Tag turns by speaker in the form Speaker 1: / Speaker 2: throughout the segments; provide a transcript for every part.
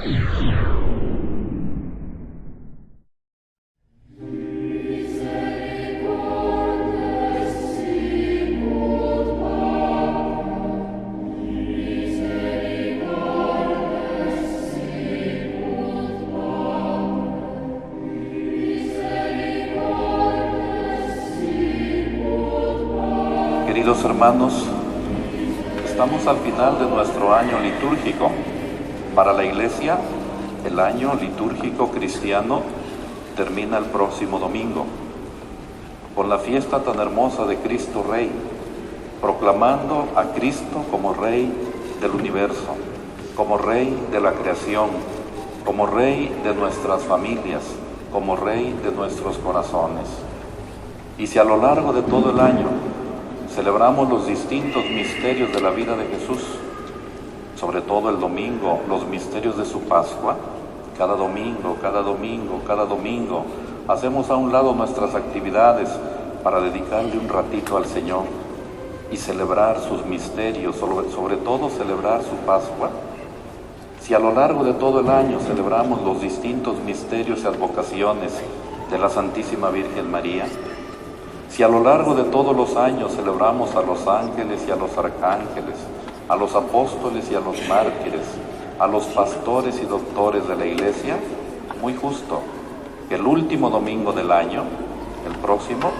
Speaker 1: Queridos hermanos, estamos al final de nuestro año litúrgico. Para la Iglesia, el año litúrgico cristiano termina el próximo domingo, con la fiesta tan hermosa de Cristo Rey, proclamando a Cristo como Rey del universo, como Rey de la creación, como Rey de nuestras familias, como Rey de nuestros corazones. Y si a lo largo de todo el año celebramos los distintos misterios de la vida de Jesús, sobre todo el domingo, los misterios de su Pascua, cada domingo, hacemos a un lado nuestras actividades para dedicarle un ratito al Señor y celebrar sus misterios, sobre todo celebrar su Pascua. Si a lo largo de todo el año celebramos los distintos misterios y advocaciones de la Santísima Virgen María, si a lo largo de todos los años celebramos a los ángeles y a los arcángeles, a los apóstoles y a los mártires, a los pastores y doctores de la Iglesia, muy justo que el último domingo del año, el próximo,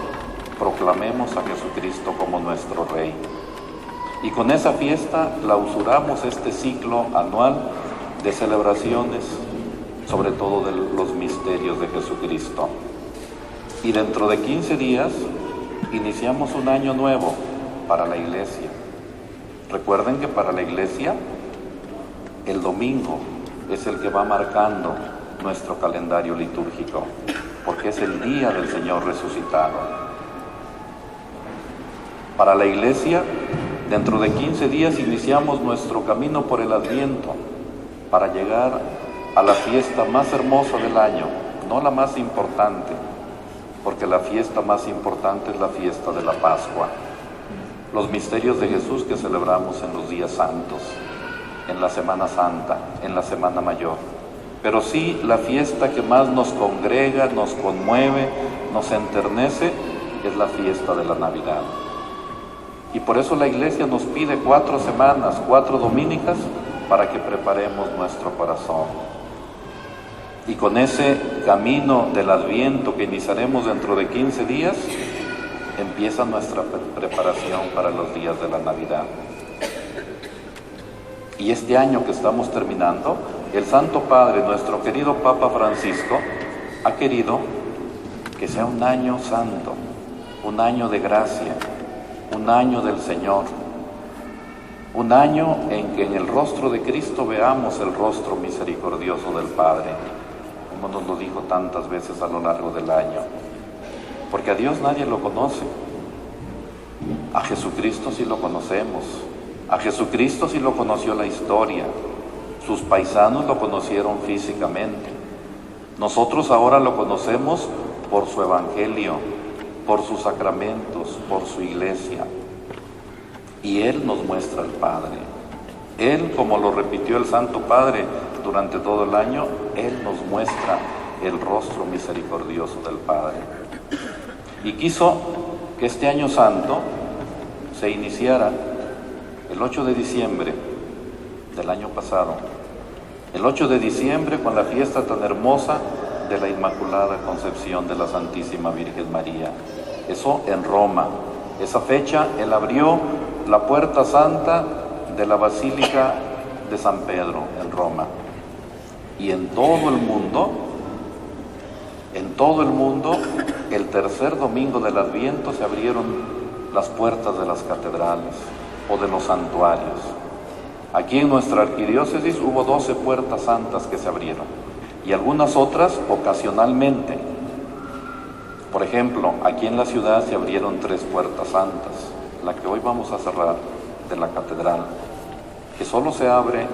Speaker 1: proclamemos a Jesucristo como nuestro Rey. Y con esa fiesta clausuramos este ciclo anual de celebraciones, sobre todo de los misterios de Jesucristo. Y dentro de 15 días iniciamos un año nuevo para la Iglesia. Recuerden que para la Iglesia el domingo es el que va marcando nuestro calendario litúrgico, porque es el día del Señor resucitado. Para la Iglesia, dentro de 15 días iniciamos nuestro camino por el Adviento para llegar a la fiesta más hermosa del año, no la más importante, porque la fiesta más importante es la fiesta de la Pascua, los misterios de Jesús que celebramos en los días santos, en la Semana Santa, en la Semana Mayor, pero sí la fiesta que más nos congrega, nos conmueve, nos enternece, es la fiesta de la Navidad. Y por eso la Iglesia nos pide 4 semanas, 4 dominicas, para que preparemos nuestro corazón. Y con ese camino del Adviento que iniciaremos dentro de 15 días, empieza nuestra preparación para los días de la Navidad. Y este año que estamos terminando, el Santo Padre, nuestro querido Papa Francisco, ha querido que sea un año santo, un año de gracia, un año del Señor, un año en que en el rostro de Cristo veamos el rostro misericordioso del Padre, como nos lo dijo tantas veces a lo largo del año. Porque a Dios nadie lo conoce, a Jesucristo sí lo conocemos, a Jesucristo sí lo conoció la historia, sus paisanos lo conocieron físicamente, nosotros ahora lo conocemos por su Evangelio, por sus sacramentos, por su Iglesia, y Él nos muestra al Padre. Él, como lo repitió el Santo Padre durante todo el año, Él nos muestra el rostro misericordioso del Padre. Y quiso que este año santo se iniciara el 8 de diciembre del año pasado, el 8 de diciembre con la fiesta tan hermosa de la Inmaculada Concepción de la Santísima Virgen María. Eso en Roma. Esa fecha Él abrió la puerta santa de la Basílica de San Pedro en Roma. Y en todo el mundo, el tercer domingo del Adviento se abrieron las puertas de las catedrales o de los santuarios. Aquí en nuestra arquidiócesis hubo 12 puertas santas que se abrieron y algunas otras ocasionalmente. Por ejemplo, aquí en la ciudad se abrieron 3 puertas santas, la que hoy vamos a cerrar de la catedral, que solo se abre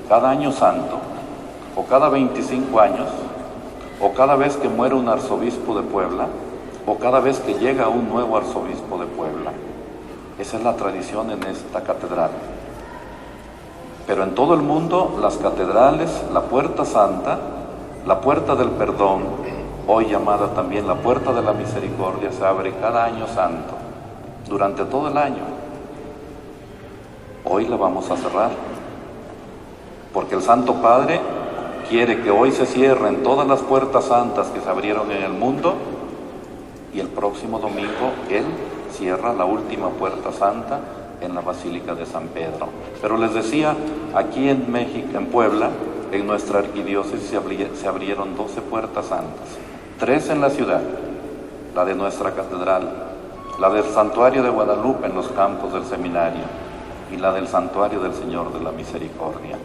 Speaker 1: cada año santo, o cada 25 años, o cada vez que muere un arzobispo de Puebla, o cada vez que llega un nuevo arzobispo de Puebla. Esa es la tradición en esta catedral. Pero en todo el mundo, las catedrales, la Puerta Santa, la Puerta del Perdón, hoy llamada también la Puerta de la Misericordia, se abre cada año santo, durante todo el año. Hoy la vamos a cerrar, porque el Santo Padre quiere que hoy se cierren todas las puertas santas que se abrieron en el mundo, y el próximo domingo Él cierra la última puerta santa en la Basílica de San Pedro. Pero les decía, aquí en México, en Puebla, en nuestra arquidiócesis se abrieron 12 puertas santas, 3 en la ciudad, la de nuestra catedral, la del Santuario de Guadalupe en los campos del seminario y la del Santuario del Señor de la Misericordia.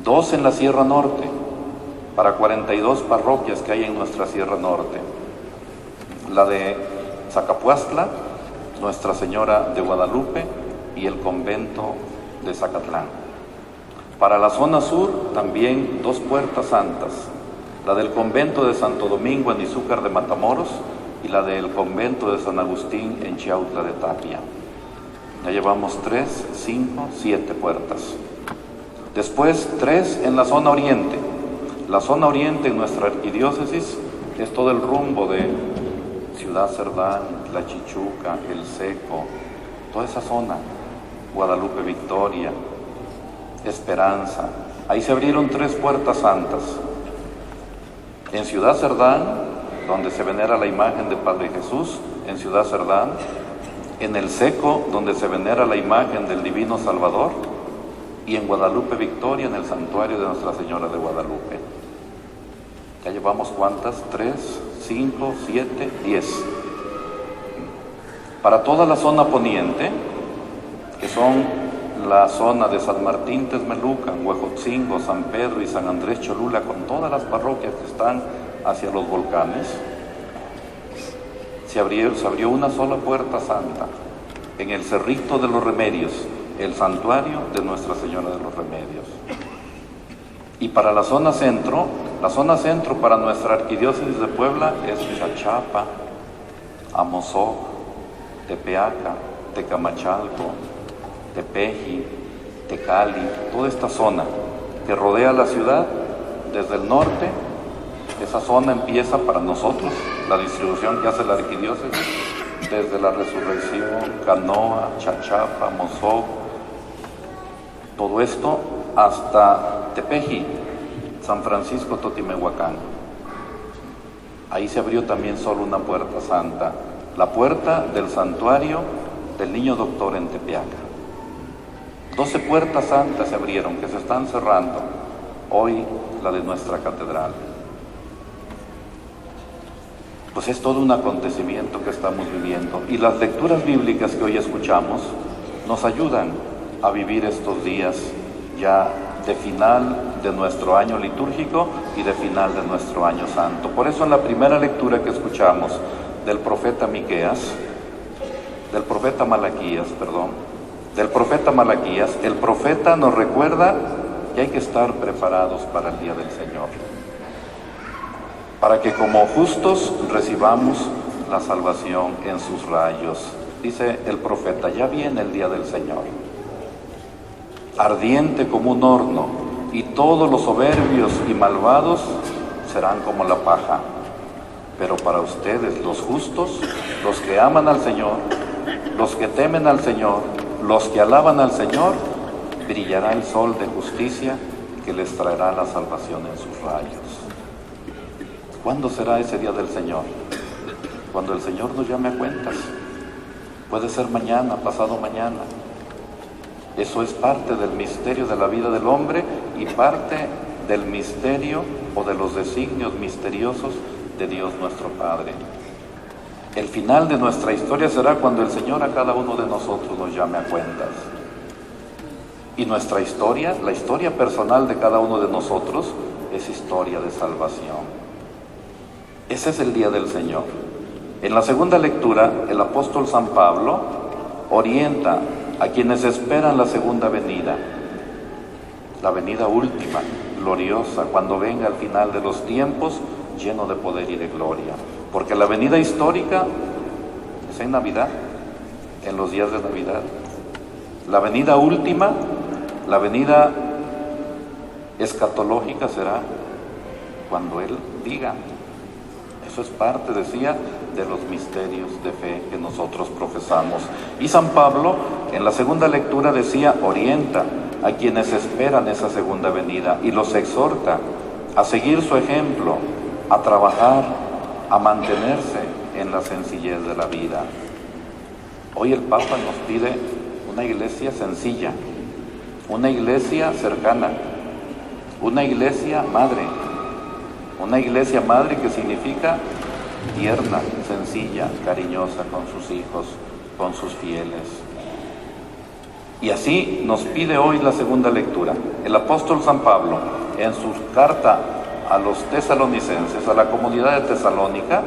Speaker 1: 2 en la Sierra Norte, para 42 parroquias que hay en nuestra Sierra Norte, la de Zacapuastla, Nuestra Señora de Guadalupe y el convento de Zacatlán. Para la zona sur también 2 puertas santas, la del convento de Santo Domingo en Izúcar de Matamoros y la del convento de San Agustín en Chiautla de Tapia. Ya llevamos 3, 5, 7 puertas. Después 3 en la zona oriente. La zona oriente en nuestra arquidiócesis es todo el rumbo de Ciudad Cerdán, La Chichuca, El Seco, toda esa zona, Guadalupe Victoria, Esperanza. Ahí se abrieron 3 puertas santas. En Ciudad Cerdán, donde se venera la imagen de Padre Jesús, en Ciudad Cerdán. En El Seco, donde se venera la imagen del Divino Salvador. Y en Guadalupe Victoria, en el santuario de Nuestra Señora de Guadalupe. Ya llevamos ¿cuántas? 3, 5, 7, 10. Para toda la zona poniente, que son la zona de San Martín Texmelucan, Huejotzingo, San Pedro y San Andrés Cholula, con todas las parroquias que están hacia los volcanes, se abrió una sola puerta santa, en el Cerrito de los Remedios, el santuario de Nuestra Señora de los Remedios. Y para la zona centro para nuestra arquidiócesis de Puebla es Chachapa, Amozoc, Tepeaca, Tecamachalco, Tepeji, Tecali, toda esta zona que rodea la ciudad desde el norte. Esa zona empieza para nosotros, la distribución que hace la arquidiócesis, desde la Resurrección, Canoa, Chachapa, Amozoc, todo esto hasta Tepeji, San Francisco Totimehuacán. Ahí se abrió también solo una puerta santa, la puerta del santuario del Niño Doctor en Tepeaca. 12 puertas santas se abrieron, que se están cerrando. Hoy la de nuestra catedral. Pues es todo un acontecimiento que estamos viviendo. Y las lecturas bíblicas que hoy escuchamos nos ayudan a vivir estos días ya de final de nuestro año litúrgico y de final de nuestro año santo. Por eso en la primera lectura que escuchamos del profeta Malaquías, el profeta nos recuerda que hay que estar preparados para el día del Señor, para que como justos recibamos la salvación en sus rayos. Dice el profeta, ya viene el día del Señor, ardiente como un horno, y todos los soberbios y malvados serán como la paja. Pero para ustedes, los justos, los que aman al Señor, los que temen al Señor, los que alaban al Señor, brillará el sol de justicia que les traerá la salvación en sus rayos. ¿Cuándo será ese día del Señor? Cuando el Señor nos llame a cuentas. Puede ser mañana, pasado mañana. Eso es parte del misterio de la vida del hombre y parte del misterio o de los designios misteriosos de Dios nuestro Padre. El final de nuestra historia será cuando el Señor a cada uno de nosotros nos llame a cuentas. Y nuestra historia, la historia personal de cada uno de nosotros, es historia de salvación. Ese es el día del Señor. En la segunda lectura, el apóstol San Pablo orienta a quienes esperan la segunda venida, la venida última, gloriosa, cuando venga al final de los tiempos, lleno de poder y de gloria. Porque la venida histórica es en Navidad, en los días de Navidad. La venida última La venida escatológica será cuando Él diga. Eso es parte, decía, de los misterios de fe que nosotros profesamos. Y San Pablo, en la segunda lectura, decía, orienta a quienes esperan esa segunda venida y los exhorta a seguir su ejemplo, a trabajar, a mantenerse en la sencillez de la vida. Hoy el Papa nos pide una iglesia sencilla, una iglesia cercana, una iglesia madre que significa tierna, sencilla, cariñosa con sus hijos, con sus fieles. Y así nos pide hoy la segunda lectura. El apóstol San Pablo, en su carta a los tesalonicenses, a la comunidad de Tesalónica,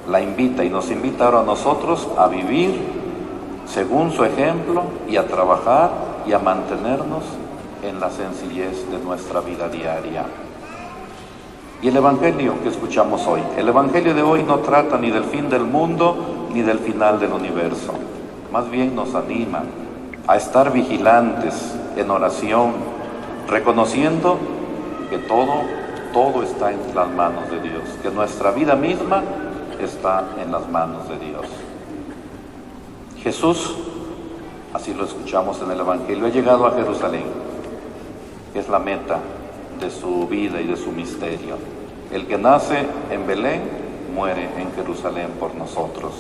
Speaker 1: la invita y nos invita ahora a nosotros a vivir según su ejemplo y a trabajar y a mantenernos en la sencillez de nuestra vida diaria. Y el Evangelio que escuchamos hoy, el Evangelio de hoy no trata ni del fin del mundo ni del final del universo, más bien nos anima a estar vigilantes en oración, reconociendo que todo está en las manos de Dios, que nuestra vida misma está en las manos de Dios. Jesús, así lo escuchamos en el Evangelio, ha llegado a Jerusalén, que es la meta de su vida y de su misterio. El que nace en Belén muere en Jerusalén por nosotros.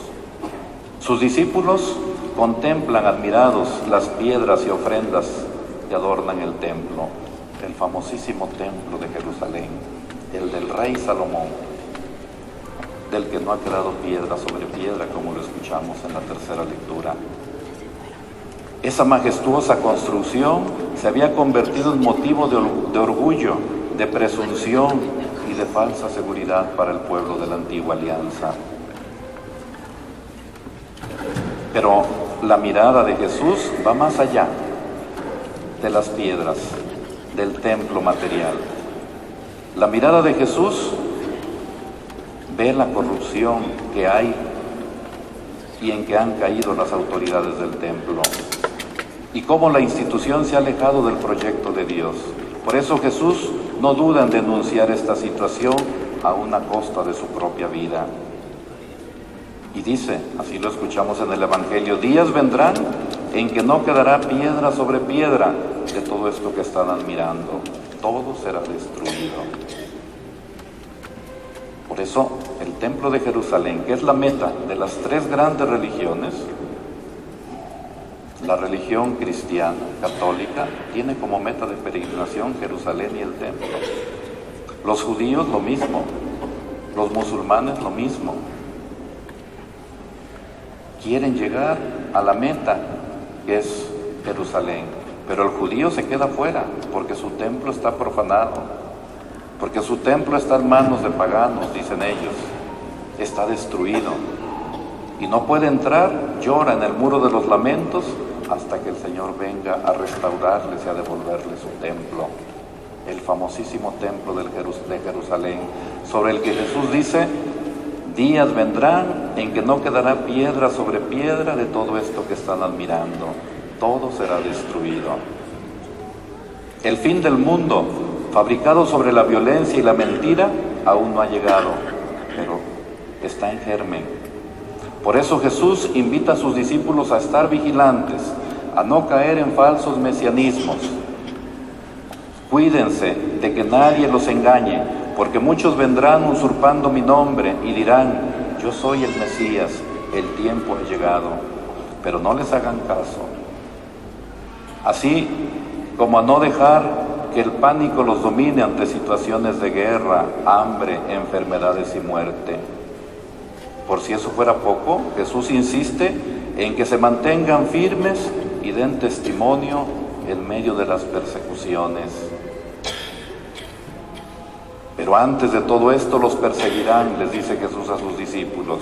Speaker 1: Sus discípulos contemplan admirados las piedras y ofrendas que adornan el templo, el famosísimo templo de Jerusalén, el del rey Salomón, del que no ha quedado piedra sobre piedra, como lo escuchamos en la tercera lectura. Esa majestuosa construcción se había convertido en motivo de orgullo, de presunción y de falsa seguridad para el pueblo de la antigua alianza. Pero la mirada de Jesús va más allá de las piedras, del templo material. La mirada de Jesús ve la corrupción que hay y en que han caído las autoridades del templo, y cómo la institución se ha alejado del proyecto de Dios. Por eso Jesús no duda en denunciar esta situación a una costa de su propia vida. Y dice, así lo escuchamos en el Evangelio, días vendrán en que no quedará piedra sobre piedra de todo esto que están admirando. Todo será destruido. Por eso, el templo de Jerusalén, que es la meta de las tres grandes religiones, la religión cristiana, católica, tiene como meta de peregrinación Jerusalén y el templo. Los judíos lo mismo, los musulmanes lo mismo. Quieren llegar a la meta, que es Jerusalén, pero el judío se queda fuera, porque su templo está profanado, porque su templo está en manos de paganos, dicen ellos, está destruido, y no puede entrar, llora en el muro de los lamentos, hasta que el Señor venga a restaurarles y a devolverle su templo, el famosísimo templo de Jerusalén, sobre el que Jesús dice, días vendrán en que no quedará piedra sobre piedra de todo esto que están admirando, todo será destruido. El fin del mundo, fabricado sobre la violencia y la mentira, aún no ha llegado, pero está en germen. Por eso Jesús invita a sus discípulos a estar vigilantes, a no caer en falsos mesianismos. Cuídense de que nadie los engañe, porque muchos vendrán usurpando mi nombre y dirán, yo soy el Mesías, el tiempo ha llegado, pero no les hagan caso. Así como a no dejar que el pánico los domine ante situaciones de guerra, hambre, enfermedades y muerte. Por si eso fuera poco, Jesús insiste en que se mantengan firmes y den testimonio en medio de las persecuciones. Pero antes de todo esto los perseguirán, les dice Jesús a sus discípulos.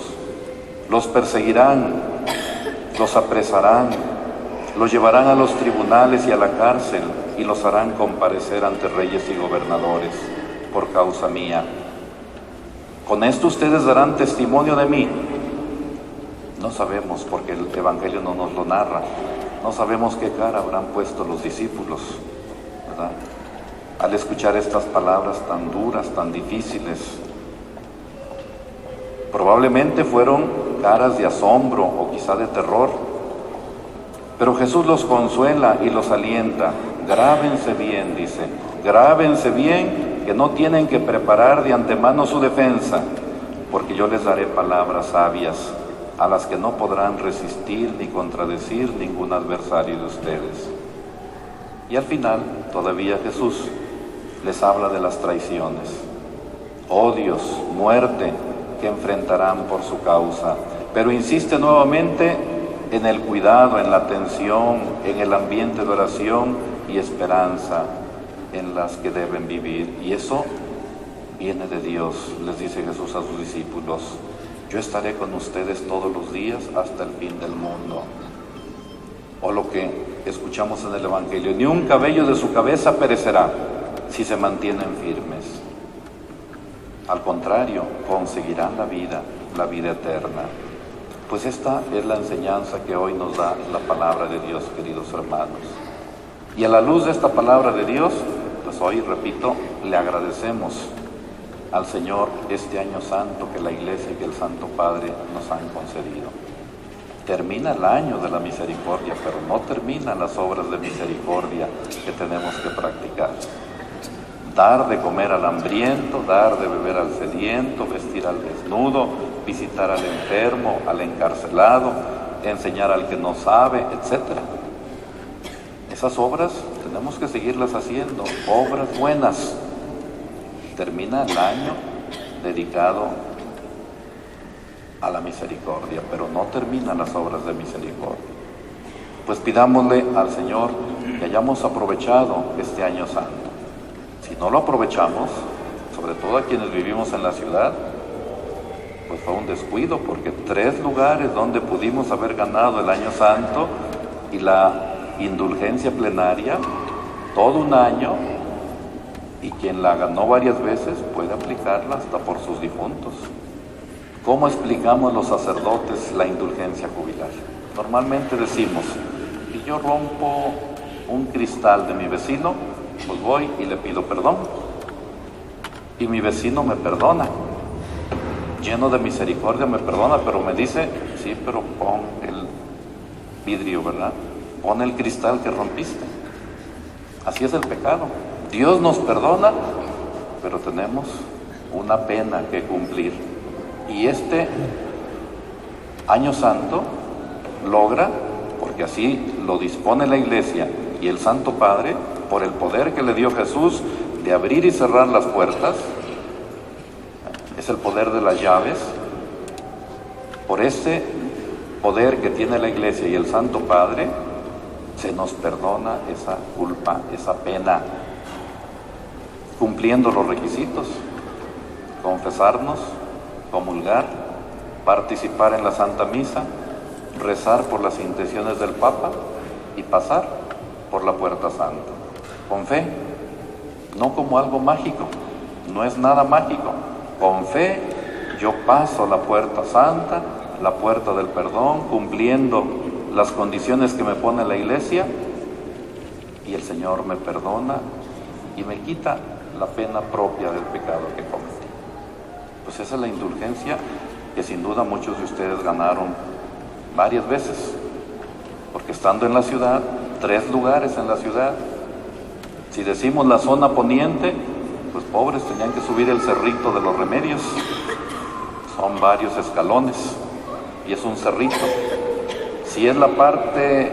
Speaker 1: Los perseguirán, los apresarán, los llevarán a los tribunales y a la cárcel y los harán comparecer ante reyes y gobernadores por causa mía. Con esto ustedes darán testimonio de mí. No sabemos porque el Evangelio no nos lo narra, No sabemos qué cara habrán puesto los discípulos, ¿verdad?, al escuchar estas palabras tan duras, tan difíciles. Probablemente fueron caras de asombro o quizá de terror, pero Jesús los consuela y los alienta. Grábense bien, dice, grábense bien que no tienen que preparar de antemano su defensa, porque yo les daré palabras sabias a las que no podrán resistir ni contradecir ningún adversario de ustedes. Y al final, todavía Jesús les habla de las traiciones, odios, muerte que enfrentarán por su causa, pero insiste nuevamente en el cuidado, en la atención, en el ambiente de oración y esperanza en las que deben vivir. Y eso viene de Dios, les dice Jesús a sus discípulos: yo estaré con ustedes todos los días hasta el fin del mundo. O lo que escuchamos en el Evangelio: ni un cabello de su cabeza perecerá si se mantienen firmes. Al contrario, conseguirán la vida eterna. Pues esta es la enseñanza que hoy nos da la palabra de Dios, queridos hermanos. Y a la luz de esta palabra de Dios, pues hoy, repito, le agradecemos al Señor este año santo que la Iglesia y que el Santo Padre nos han concedido. Termina el año de la misericordia, pero no terminan las obras de misericordia que tenemos que practicar. Dar de comer al hambriento, dar de beber al sediento, vestir al desnudo, visitar al enfermo, al encarcelado, enseñar al que no sabe, etc. Esas obras tenemos que seguirlas haciendo, obras buenas. Termina el año dedicado a la misericordia, pero no terminan las obras de misericordia. Pues pidámosle al Señor que hayamos aprovechado este año santo. Si no lo aprovechamos, sobre todo a quienes vivimos en la ciudad, pues fue un descuido, porque 3 lugares donde pudimos haber ganado el año santo y la indulgencia plenaria, todo un año, y quien la ganó varias veces puede aplicarla hasta por sus difuntos. ¿Cómo explicamos los sacerdotes la indulgencia jubilar? Normalmente decimos: si yo rompo un cristal de mi vecino, pues voy y le pido perdón, y mi vecino me perdona, lleno de misericordia me perdona, pero me dice: sí, pero pon el vidrio, ¿verdad? Pon el cristal que rompiste. Así es el pecado. Dios nos perdona, pero tenemos una pena que cumplir. Y este año santo logra, porque así lo dispone la Iglesia y el Santo Padre, por el poder que le dio Jesús de abrir y cerrar las puertas, es el poder de las llaves. Por ese poder que tiene la Iglesia y el Santo Padre, se nos perdona esa culpa, esa pena, cumpliendo los requisitos: confesarnos, comulgar, participar en la Santa Misa, rezar por las intenciones del Papa y pasar por la Puerta Santa. Con fe, no como algo mágico, no es nada mágico. Con fe yo paso la Puerta Santa, la puerta del perdón, cumpliendo las condiciones que me pone la Iglesia, y el Señor me perdona y me quita la pena propia del pecado que cometí. Pues esa es la indulgencia que sin duda muchos de ustedes ganaron varias veces, porque estando en la ciudad, 3 lugares en la ciudad, si decimos la zona poniente, pues pobres, tenían que subir el cerrito de los Remedios, son varios escalones y es un cerrito. Si es la parte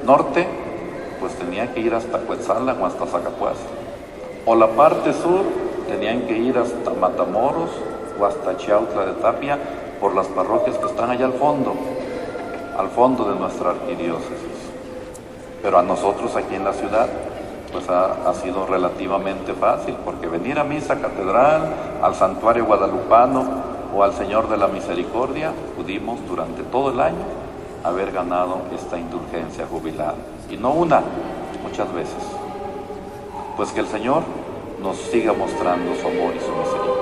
Speaker 1: norte, pues tenían que ir hasta Cuetzalan o hasta Zacapuas, o la parte sur, tenían que ir hasta Matamoros o hasta Chiautla de Tapia, por las parroquias que están allá al fondo de nuestra arquidiócesis. Pero a nosotros aquí en la ciudad, pues ha sido relativamente fácil, porque venir a misa catedral, al santuario guadalupano o al Señor de la Misericordia, pudimos durante todo el año haber ganado esta indulgencia jubilar, y no una, muchas veces. Pues que el Señor nos siga mostrando su amor y su misericordia.